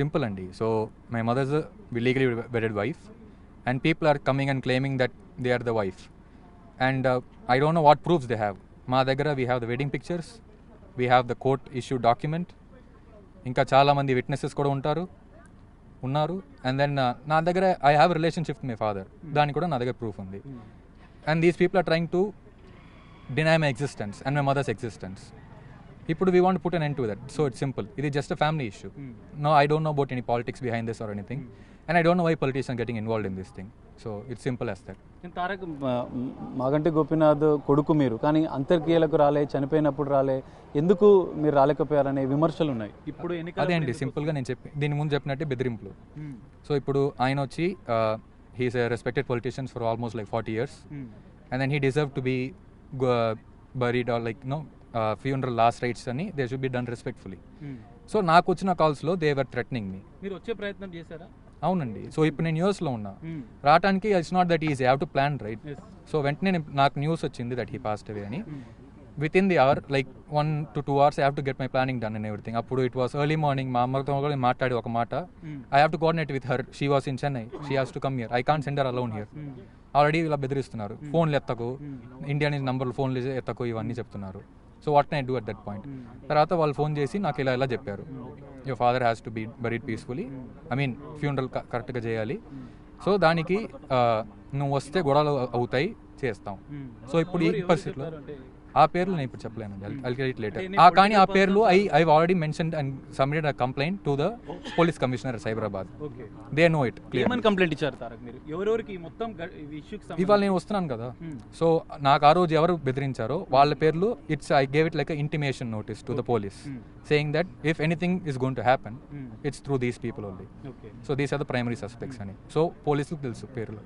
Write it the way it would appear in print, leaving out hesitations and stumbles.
simple andi. So my mother's a legally wedded wife, and people are coming and claiming that they are the wife, and I don't know what proofs they have. మా దగ్గర we have the wedding pictures, we have the court issued document, ఇంకా చాలామంది witnesses కూడా ఉన్నారు, and then నా దగ్గర I have relationship with my father, దానికి కూడా నా దగ్గర ప్రూఫ్ ఉంది. And these people are trying to deny my existence and my mother's existence. ఇప్పుడు we want put an end to that. So it's simple, ఇది just a family issue. No, I don't know about any politics behind this or anything, and I don't know why politicians are getting involved in this thing. So it's simple as that. Tarak, Maganti Gopinath కొడుకు మీరు, కానీ అంతర్క్రియలకు రాలే, చనిపోయినప్పుడు రాలే, ఎందుకు మీరు రాలేకపోయారనే విమర్శలు ఉన్నాయి. ఇప్పుడు అదే అండి, సింపుల్గా నేను దీని ముందు చెప్పినట్టే బెదిరింపులు. సో ఇప్పుడు ఆయన వచ్చి he is a respected politicians for almost like 40 years, and then he deserved to be buried or like funeral last rites అని they should be done respectfully. So నాకు వచ్చిన కాల్స్లో దే వర్ థ్రెటనింగ్ మీ. మీరు వచ్చే ప్రయత్నం చేశారా? అవునండి. సో ఇప్పుడు నేను యూఎస్లో ఉన్నా, రావడానికి it's not that easy, have to plan, right? So వెంటనే నాకు న్యూస్ వచ్చింది దట్ హీ పాస్డ్ అవే అని. Within the hour like 1 to 2 hours I have to get my planning done and everything. అప్పుడు ఇట్ వాస్ ఎర్లీ మార్నింగ్. మా అమ్మతో కూడా మాట్లాడి ఒక మాట, I have to coordinate with her, she was in Chennai, she has to come here, I can't send her alone here. Already ఇలా బెదిరిస్తున్నారు, ఫోన్లు ఎత్తకు, ఇండియా నుంచి నంబర్లు ఫోన్లు ఎత్తకు, ఇవన్నీ చెప్తున్నారు. So what can I do at that point? తర్వాత వాళ్ళు ఫోన్ చేసి నాకు ఇలా చెప్పారు, your father has to be buried peacefully, I mean funeral కరెక్ట్గా చేయాలి. సో దానికి నువ్వు వస్తే గొడవలు అవుతాయి, చేస్తాం. సో ఇప్పుడు ఈ పరిస్థితిలో ఆ పేర్లు నేను ఇప్పుడు చెప్పలేను, ఐల్ గెట్ ఇట్ లేటర్. కానీ ఆ పేర్లు I already mentioned and submitted a complaint to the police commissioner Cyberabad. They know it clear. Complaint ఇచ్చారు తారక్ మీరు? ఎవరెవరికి మొత్తం ఇవాళ నేను వస్తున్నాను కదా, సో నాకు ఆ రోజు ఎవరు బెదిరించారో వాళ్ళ పేర్లు, I gave it like intimation notice to the police saying that if anything is going to happen it's through these people only. So these are the primary suspects అని. సో పోలీసులకు తెలుసు పేర్లు.